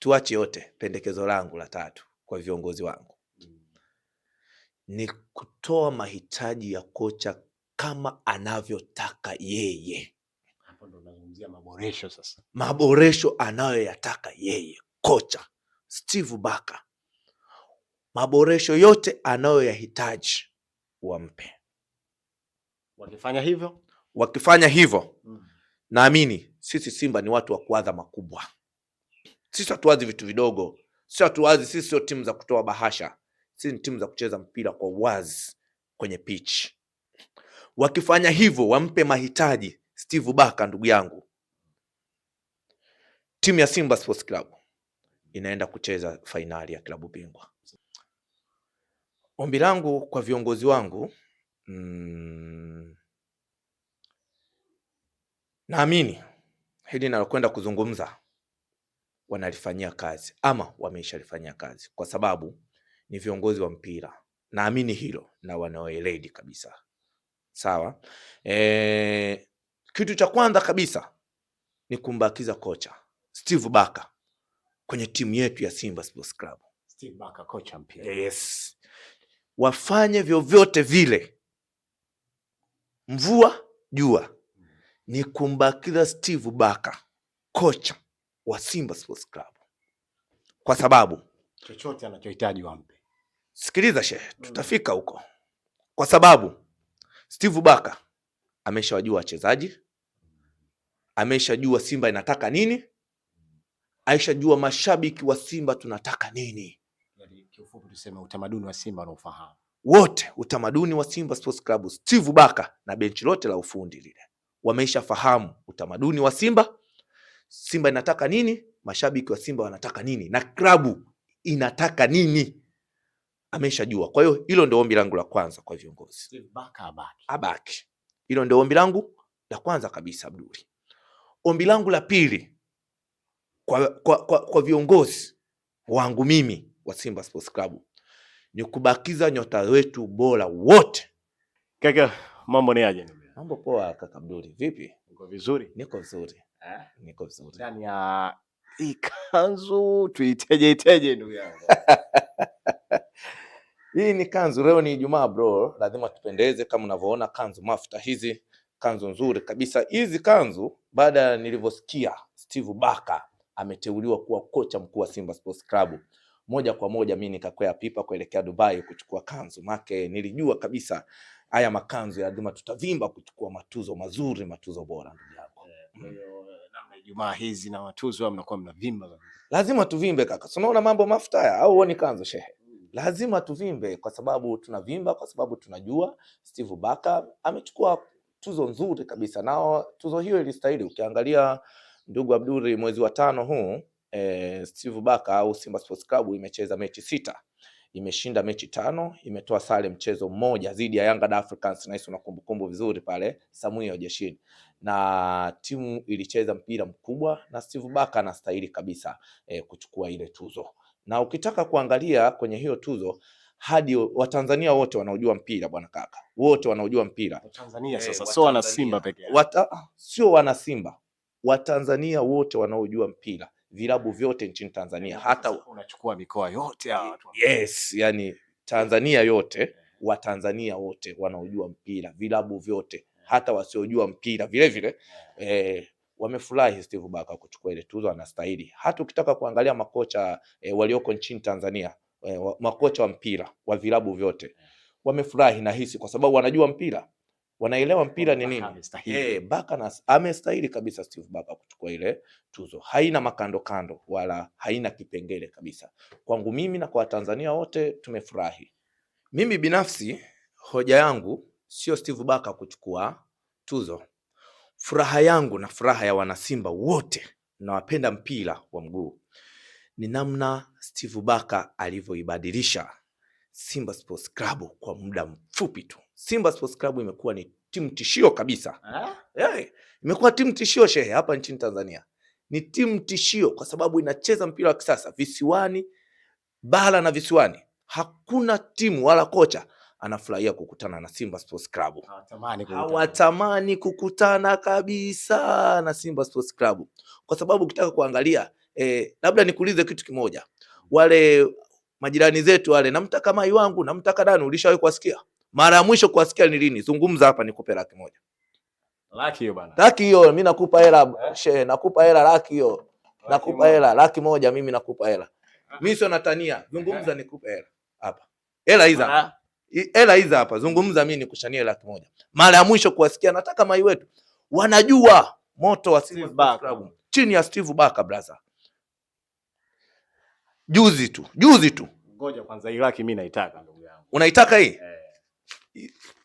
tuache yote, pendekezo langu la tatu kwa viongozi wangu ni kutoa mahitaji ya kocha kama anavyotaka yeye. Hapo ndo nazungumzia maboresho sasa. Maboresho anayoyataka yeye kocha Steve Barker, maboresho yote anayoyahitaji wampe. Wakifanya hivyo naamini sisi Simba ni watu wa kuadha makubwa. Sisi hatuwazi vitu vidogo. Sisi sio timu za kutoa bahasha. Sisi ni timu za kucheza mpira kwa uwazi kwenye pitch. Wakifanya hivyo, wampe mahitaji Steve Barker, ndugu yangu, timu ya Simba Sports Club inaenda kucheza fainali ya klabu bingwa. Ombi langu kwa viongozi wangu, naamini hili nalokwenda kuzungumza wanalifanyia kazi ama wameishalifanyia kazi, kwa sababu ni viongozi wa mpira. Naamini hilo na wanaoeledi kabisa. Sawa. Kitu cha kwanza kabisa ni kumbakiza kocha Steve Barker kwenye timu yetu ya Simba Sports Club. Steve Barker kocha mpya. Yes. Wafanye vyovyote vile, mvua jua, ni kumbakiza Steve Barker kocha wa Simba Sports Club, kwa sababu chochote anachohitaji wampe. Sikiliza shehe, tutafika huko. Kwa sababu Steve Barker ameshawajua wachezaji, ameshajua Simba inataka nini, aishajua mashabiki wa Simba tunataka nini. Yaani kiufupi tuseme utamaduni wa Simba anaofahamu. Wote utamaduni wa Simba Sports Club, Steve Barker na benchi lote la ufundi lile wameishafahamu utamaduni wa Simba. Simba inataka nini, mashabiki wa Simba wanataka nini, na klabu inataka nini. Ameshajua. Kwa hiyo hilo ndio ombi langu la kwanza kwa viongozi. Steve Barker abaki. Hilo ndio ombi langu la kwanza kabisa, Abduli. Ombi langu la pili kwa viongozi wangu mimi wa Simba Sports Club ni kubakiza nyota wetu bora wote. Kaka, mambo ni aje? Mambo poa kaka Abduli. Vipi? Uko vizuri? Niko vizuri. Niko vizuri. Ndani ya hii kanzu tuiteje ndugu yangu? Hii ni kanzu, leo ni Ijumaa bro, lazima tupendeze. Kama unavyoona kanzu mafuta hizi, kanzu nzuri kabisa. Hizi kanzu baada nilivyosikia Steve Barker ameteuliwa kuwa kocha mkuu wa Simba Sports Club, moja kwa moja mimi nikakwea pipa kuelekea Dubai kuchukua kanzu. Make nilijua kabisa haya makanzu lazima tutavimba kuchukua matuzo mazuri, matuzo bora ndugu yangu. Na Ijumaa hizi na matuzo mnakuwa mnavimba. Lazima tuvimbe kaka. Unaona mambo mafuta haya au huoni kanzu shehe? Lazima tuvimbe kwa sababu tunavimba, kwa sababu tunajua Steve Barker amechukua tuzo nzuri kabisa, na tuzo hiyo ilistahili. Ukiangalia ndugu Abduri, mwezi wa 5 huu Steve Barker au Simba Sports Club imecheza mechi 6, imeshinda mechi 5, imetoa sare mchezo mmoja dhidi ya Young Africans, na hizo nakumbukumbu vizuri pale Samuel Jeshini, na timu ilicheza mpira mkubwa, na Steve Barker anastahili kabisa kuchukua ile tuzo. Na ukitaka kuangalia kwenye hiyo tuzo, hadi Watanzania wote wanaojua mpira bwana kaka, wote wanaojua mpira Tanzania sasa, sio wana Simba peke yao, sio wana Simba, Watanzania wote wanaojua mpira, vilabu vyote nchini Tanzania, hata unachukua mikoa yote hawa watu. Yes, yani Tanzania yote, Watanzania wote wanaojua mpira, vilabu vyote, hata wasiojua mpira vile vile wamefurahi Steve Barker kuchukua ile tuzo, anastahili. Hata ukitaka kuangalia makocha walioko nchini Tanzania, makocha wa mpira wa vilabu vyote wamefurahi na hisi, kwa sababu wanajua mpira, wanaelewa mpira ni nini. Barker amestahili kabisa Steve Barker kuchukua ile tuzo. Haina makando kando wala haina kipengele kabisa. Kwangu mimi na kwa Tanzania wote tumefurahi. Mimi binafsi hoja yangu sio Steve Barker kuchukua tuzo. Furaha yangu na furaha ya wanasimba wote na wapenda mpira wa mguu ni namna Steve Barker alivyoibadilisha Simba Sports Club kwa muda mfupi tu. Simba Sports Club imekuwa ni timu tishio kabisa. Imekuwa timu tishio shehe hapa nchini Tanzania. Ni timu tishio kwa sababu inacheza mpira wa kisasa visiwani, bara na visiwani. Hakuna timu wala kocha anafurahia kukutana na Simba Sports Club. Hawatamani kukutana kabisa na Simba Sports Club. Kwa sababu ukitaka kuangalia labda nikuulize kitu kimoja, wale majirani zetu wale, namtaka mai wangu, namtaka nani, ulishawahi kuwasikia? Mara ya mwisho kuwasikia ni lini? Zungumza hapa nikupe 100,000. Laki hiyo bana. Laki hiyo mimi nakupa hela shehe, nakupa hela laki hiyo. Nakupa hela 100,000 mimi nakupa hela. Mimi sio natania, zungumza nikupe hela. Hapa. Hela hizo. Hela hizo hapa, zungumza mimi nikushanie 100,000. Mara ya mwisho kuwasikia nataka mai wetu. Wanajua moto wa Simba Sports Club chini ya Steve Barker brother. Juzi tu. Ngoja kwanza, hii laki mimi naitaka ndugu yangu. Unaitaka hii?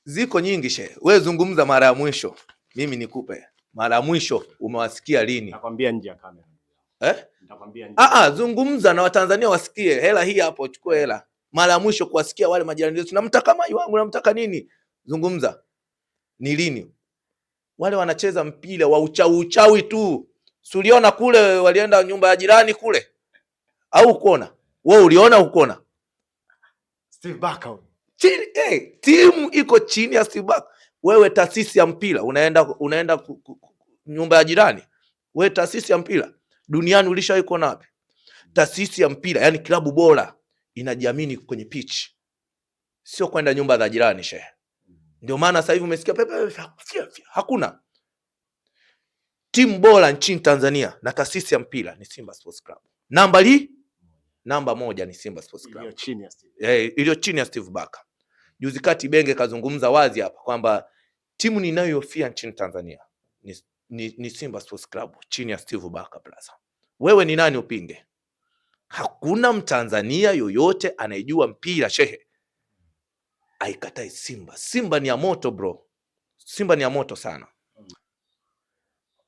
Ziko nyingi shehe. Wewe zungumza mara ya mwisho. Mimi nikupe. Mara ya mwisho umewasikia lini? Nakwambia nje ya kamera. Nitakwambia nje. Zungumza na Watanzania wasikie. Hela hii hapo, chukua hela. Mara ya mwisho kuwasikia wale majirani zetu, namtaka mai wangu, namtaka nini? Zungumza. Ni lini? Wale wanacheza mpira wa uchawi tu. Si uliona kule walienda nyumba ya jirani kule? Au ukoona? Wewe uliona ukoona? Steve Barker. Timu iko chini ya Steve Barker. Wewe taasisi ya mpira unaenda nyumba ya jirani. Wewe taasisi ya mpira duniani ulishawahi kuona wapi? Taasisi ya mpira, yani klabu bora inajiamini kwenye pitch. Sio kwenda nyumba za jirani shehe. Ndio maana sasa hivi umesikia pepe hakuna. Timu bora nchini Tanzania na taasisi ya mpira ni Simba Sports Club. Namba moja ni Simba Sports Club. Iliyo chini ya Steve Barker. Juzi kati Benge kazungumza wazi hapa kwamba timu ninayohofia nchini Tanzania ni Simba Sports Club chini ya Steve Barker brother. Wewe ni nani upinge? Hakuna Mtanzania yoyote anayejua mpira shehe aikatai Simba. Simba ni ya moto bro. Simba ni ya moto sana.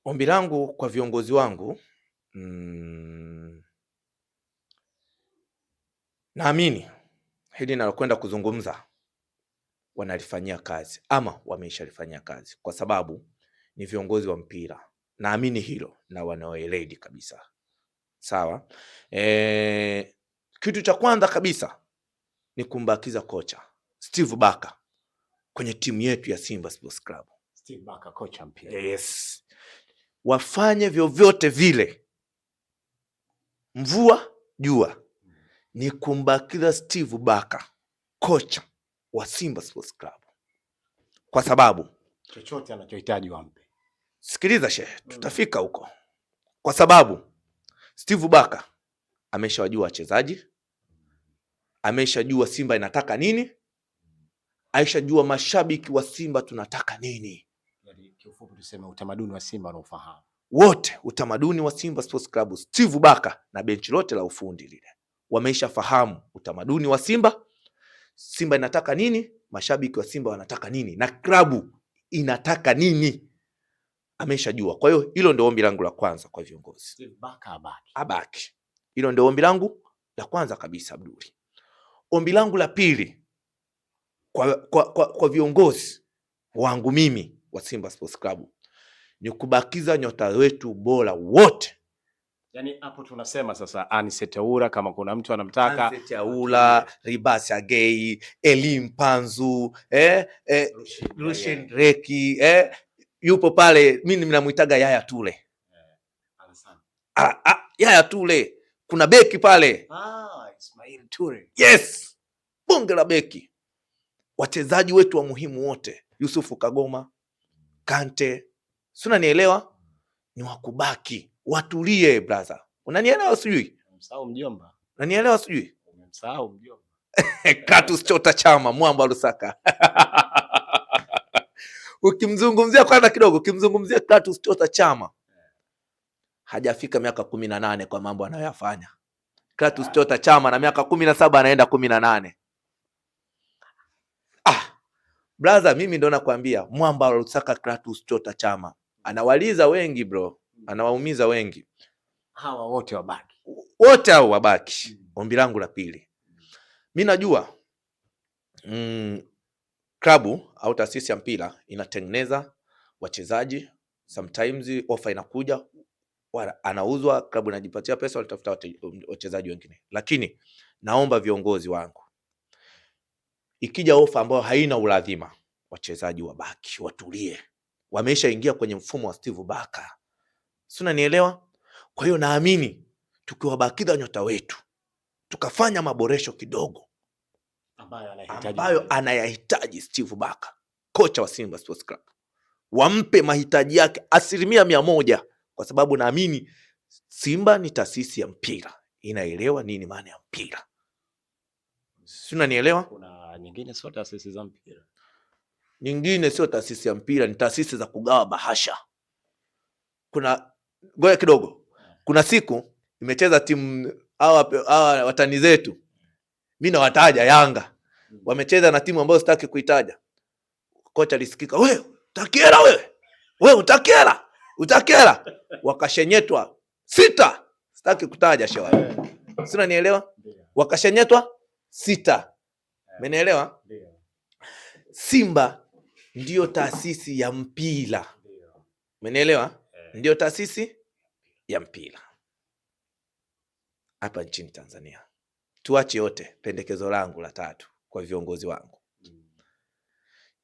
Ombi langu kwa viongozi wangu, naamini hili nalokwenda kuzungumza wanalifanyia kazi ama wameishalifanyia kazi, kwa sababu ni viongozi wa mpira. Naamini hilo na wanaoeledi kabisa. Sawa? Kitu cha kwanza kabisa ni kumbakiza kocha Steve Barker kwenye timu yetu ya Simba Sports Club. Steve Barker kocha mpira. Yes. Wafanye vyovyote vile, mvua jua, ni kumbakiza Steve Barker kocha wa Simba Sports Club, kwa sababu chochote anachohitaji wampe. Sikiliza shehe, tutafika huko. Kwa sababu Steve Barker ameshawajua wachezaji, ameshajua Simba inataka nini, aishajua mashabiki wa Simba tunataka nini. Yaani kiufupi tuseme utamaduni wa Simba unaofahamu. Wote utamaduni wa Simba Sports Club, Steve Barker na benchi lote la ufundi lile wameishafahamu utamaduni wa Simba. Simba inataka nini, mashabiki wa Simba wanataka nini, na klabu inataka nini. Ameshajua. Kwa hiyo hilo ndio ombi langu la kwanza kwa viongozi. Steve Barker abaki. Hilo ndio ombi langu la kwanza kabisa Abduli. Ombi langu la pili kwa viongozi wangu mimi wa Simba Sports Club ni kubakiza nyota wetu bora wote. Yaani hapo tunasema sasa Anicet Aura, kama kuna mtu anamtaka Anicet Aura, Ribasi Agei, Elim Panzu, Rushen Reki, yupo pale, mimi ninamuitaga Yaya Tule. Yaya Tule. Kuna beki pale. Ismail Ture. Yes. Bonge la beki. Wachezaji wetu wa muhimu wote, Yusufu Kagoma, Kante, si unanielewa? Ni wakubaki, watulie brother. Unanielewa sijui? Umemsahau mjomba. Unanielewa sijui? Umemsahau mjomba. Clatous Chota Chama, mwamba wa Lusaka. Ukimzungumzia kwanza kidogo, ukimzungumzia Clatous Chota Chama, hajafika miaka 18 kwa mambo anayoyafanya. Clatous Chota Chama na miaka 17 anaenda 18. Brother, mimi ndo nakwambia mwamba wa Lusaka Clatous Chota Chama. Anawaliza wengi bro, anawaumiza wengi. Hawa wote wabaki. Wote hao wabaki. Ombi langu la pili. Mimi najua klabu au taasisi ya mpira inatengeneza wachezaji, sometimes offer inakuja, anauzwa, klabu inajipatia pesa, walitafuta wachezaji wengine. Lakini naomba viongozi wangu, ikija offer ambayo haina ulazima, wachezaji wabaki, watulie. Wameshaingia kwenye mfumo wa Steve Barker. Si unanielewa? Kwa hiyo naamini tukiwabakiza nyota wetu, tukafanya maboresho kidogo ambayo anayahitaji Steve Barker, kocha wa Simba Sports Club, wampe mahitaji yake 100%, kwa sababu naamini Simba ni taasisi ya mpira, inaelewa nini maana ya mpira. Si unanielewa? Kuna nyingine sio taasisi za mpira. Nyingine sio taasisi ya mpira, ni taasisi za kugawa bahasha. Ngoja kidogo. Kuna siku imecheza timu hawa watani zetu, mimi nawataja Yanga, wamecheza na timu ambayo sitaki kuitaja. Kocha alisikika, wewe utakiela, wewe utakiela, wakashenyetwa 6, sitaki kutaja shewa. Sina nielewa? Wakashenyetwa 6. Umenielewa? Simba ndiyo taasisi ya mpira. Umenielewa? Ndiyo taasisi ya mpira hapa nchini Tanzania. Tuache yote, pendekezo langu la 3 kwa viongozi wangu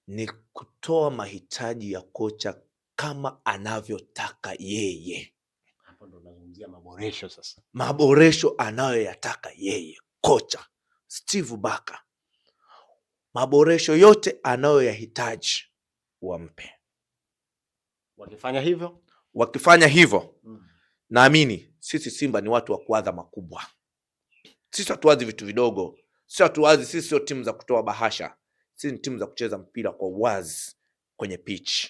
ni kutoa mahitaji ya kocha kama anavyotaka yeye. Hapo ndo nazungumzia maboresho sasa. Maboresho anayoyataka yeye kocha Steve Barker, maboresho yote anayoyahitaji wampe. Wakifanya hivyo naamini sisi Simba ni watu wa kuadha makubwa. Sisi hatuwazi vitu vidogo. Sisi sio timu za kutoa bahasha. Sisi ni timu za kucheza mpira kwa wazi kwenye pitch.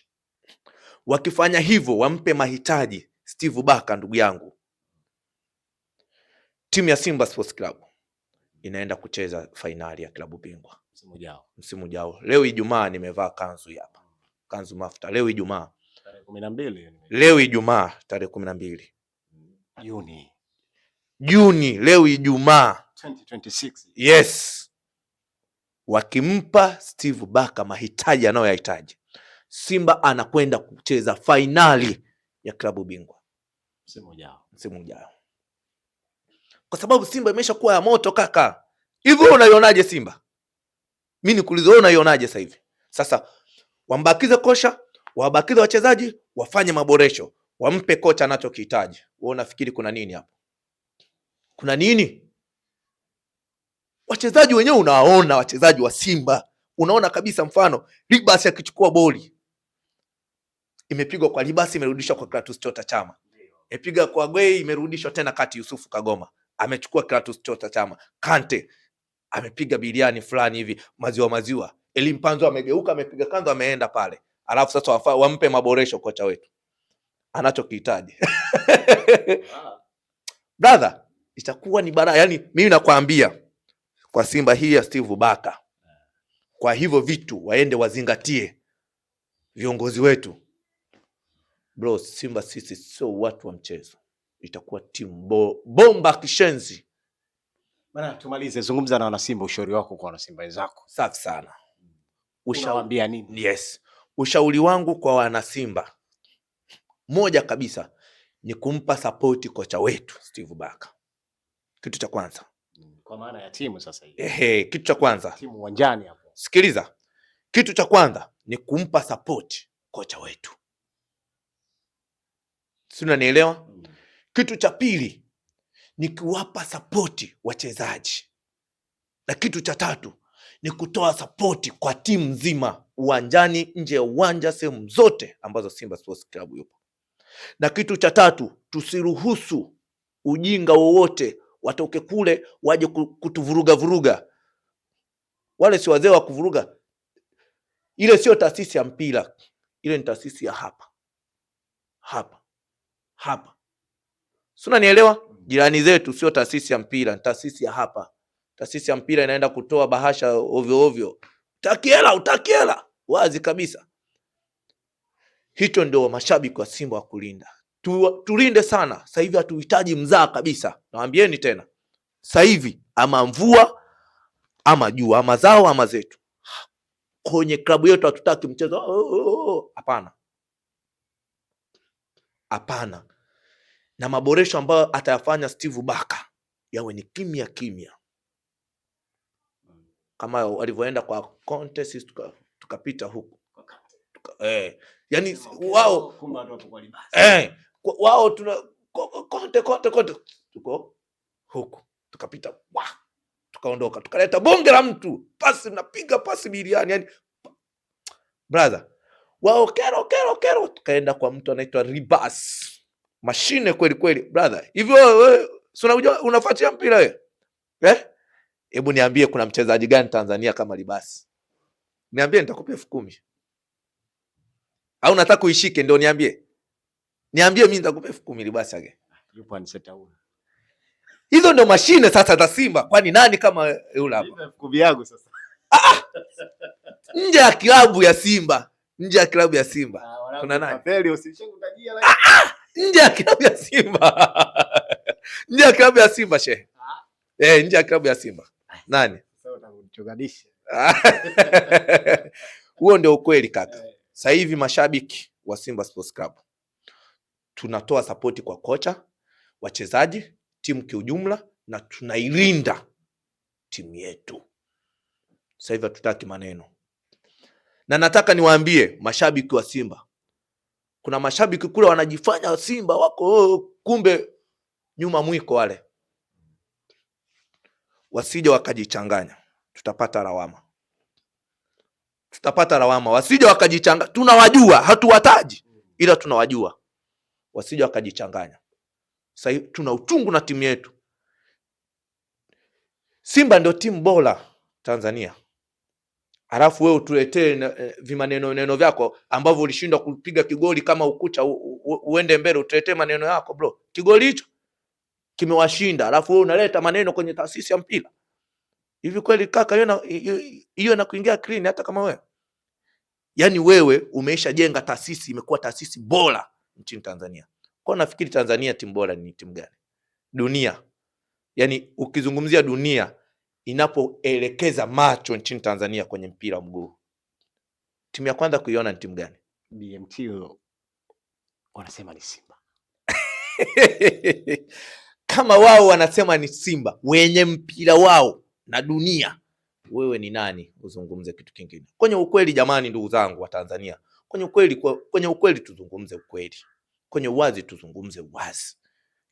Wakifanya hivyo, wampe mahitaji Steve Barker, ndugu yangu, timu ya Simba Sports Club inaenda kucheza fainali ya klabu bingwa msimu ujao. Leo Ijumaa nimevaa kanzu hapa. Kanzu mafuta. Leo Ijumaa tarehe 12. Leo Ijumaa tarehe 12 Juni. Leo Ijumaa 2026. Yes. Wakimpa Steve Barker mahitaji anayoyahitaji, Simba anakwenda kucheza fainali ya klabu bingwa msimu ujao. Kwa sababu Simba imeshakuwa ya moto kaka. Hivyo unaionaje Simba? Mimi nikuulize, wewe unaionaje sasa hivi? Sasa wambakize kocha, wabakize wachezaji, wafanye maboresho, wampe kocha anachokihitaji. Wewe unafikiri kuna nini hapo? Kuna nini? Wachezaji wenyewe unawaona, wachezaji wa Simba unaona kabisa, mfano Libas akichukua boli, imepigwa kwa Libas, imerudishwa kwa Clatous Chota Chama, imepiga kwa Gwei, imerudishwa tena kati Yusufu Kagoma, amechukua Clatous Chota Chama. Kante amepiga biliani fulani hivi, maziwa Elimpanzo amegeuka, amepiga kanzo, ameenda pale. Alafu sasa wampe maboresho kocha wetu anachokihitaji. Brother, itakuwa ni bara. Yani mimi nakwambia kwa Simba hii ya Steve Barker, kwa hivyo vitu waende wazingatie viongozi wetu. Bro, Simba sisi sio watu wa mchezo. Itakuwa timu bomba kishenzi. Bana, tumalize, zungumza na wana Simba, ushauri wako kwa wana Simba wenzako. Safi sana. Ushawaambia nini? Yes. Ushauri wangu kwa wana Simba, moja kabisa ni kumpa support kocha wetu Steve Barker. Kitu cha kwanza. Kwa maana ya timu sasa hivi. Kitu cha kwanza. Timu uwanjani hapo. Sikiliza. Kitu cha kwanza ni kumpa support kocha wetu. Si unanielewa? Kitu cha pili ni kuwapa support wachezaji. Na kitu cha tatu ni kutoa support kwa timu nzima, uwanjani, nje ya uwanja, sehemu zote ambazo Simba Sports Club yupo. Na kitu cha tatu, tusiruhusu ujinga wowote watoke kule waje kutuvuruga. Wale si wazee wa kuvuruga. Ile sio taasisi ya mpira. Ile ni taasisi ya hapa. Si unanielewa? Jirani zetu sio taasisi ya mpira, ni taasisi ya hapa. Taasisi ya mpira inaenda kutoa bahasha ovyo. Utakiela. Wazi kabisa. Hicho ndio mashabiki wa Simba wa kulinda. Tulinde sana. Sasa hivi hatuhitaji mzaa kabisa. Nawaambieni tena. Sasa hivi ama mvua ama jua, ama zao ama zetu. Kwenye klabu yetu hatutaki mchezo. Hapana. Na maboresho ambayo atayafanya Steve Barker yawe ni kimya. Kama walivyoenda kwa contest tukapita huku. Yani wao Konte tuko huku, tukapita tukaondoka, tukaleta bonge la mtu, pasi napiga pasi biliani, yani brother wao kero, tukaenda kwa mtu anaitwa Ribas, mashine kweli kweli brother. Hivyo wewe unajua unafuatia mpira wewe hebu niambie kuna mchezaji gani Tanzania kama Ribas? Niambie, nitakupa 10,000. Au nataka uishike ndio niambie mimi nitakupa 10,000 Ribas yake. Yupo anisetauna. Hizo ndio mashine sasa za Simba. Kwani nani kama yule hapa? 10,000 yangu sasa. Nje ya klabu ya Simba. Kuna nani? Papeli usishakutajia nje ya klabu ya Simba. Nje ya klabu ya Simba shehe. Nje ya klabu ya Simba. Nani? Sasa utakuchoganisha. Huo ndio ukweli kaka. Sasa hivi mashabiki wa Simba Sports Club tunatoa sapoti kwa kocha, wachezaji, timu kiujumla, na tunailinda timu yetu. Sasa hivi hatutaki maneno. Na nataka niwaambie mashabiki wa Simba, kuna mashabiki kule wanajifanya Simba wako kumbe nyuma mwiko wale. Wasije wakajichanganya. Tutapata lawama. Wasije wakajichanganya. Tunawajua, hatuwataji ila tunawajua. Wasije wakajichanganya. Sasa tuna utungu na timu yetu. Simba ndio timu bora Tanzania. Alafu wewe utuletee vimaneno vyako ambavyo ulishindwa kupiga kigoli kama ukucha uende mbele, utuletee maneno yako bro. Kigoli hicho kimewashinda, alafu wewe unaleta maneno kwenye taasisi ya mpira. Hivi kweli kaka, hiyo na kuingia clean hata kama wewe? Yaani wewe umeisha jenga taasisi, imekuwa taasisi bora nchini Tanzania. Kwa nafikiri Tanzania timu bora ni timu gani? Dunia. Yaani ukizungumzia dunia inapoelekeza macho nchini Tanzania kwenye mpira wa mguu, timu ya kwanza kuiona ni timu gani? BMT wanasema ni Simba. Kama wao wanasema ni Simba wenye mpira wao na dunia, wewe ni nani uzungumze kitu kingine? Kwenye ukweli jamani, ndugu zangu wa Tanzania, kwenye ukweli tuzungumze ukweli. Kwenye uwazi tuzungumze uwazi.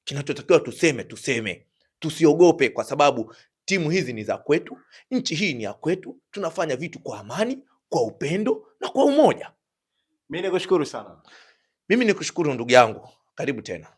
Kinachotakiwa tuseme. Tusiogope, kwa sababu timu hizi ni za kwetu, nchi hii ni ya kwetu. Tunafanya vitu kwa amani, kwa upendo na kwa umoja. Mimi nikushukuru sana. Mimi nikushukuru ndugu yangu. Karibu tena.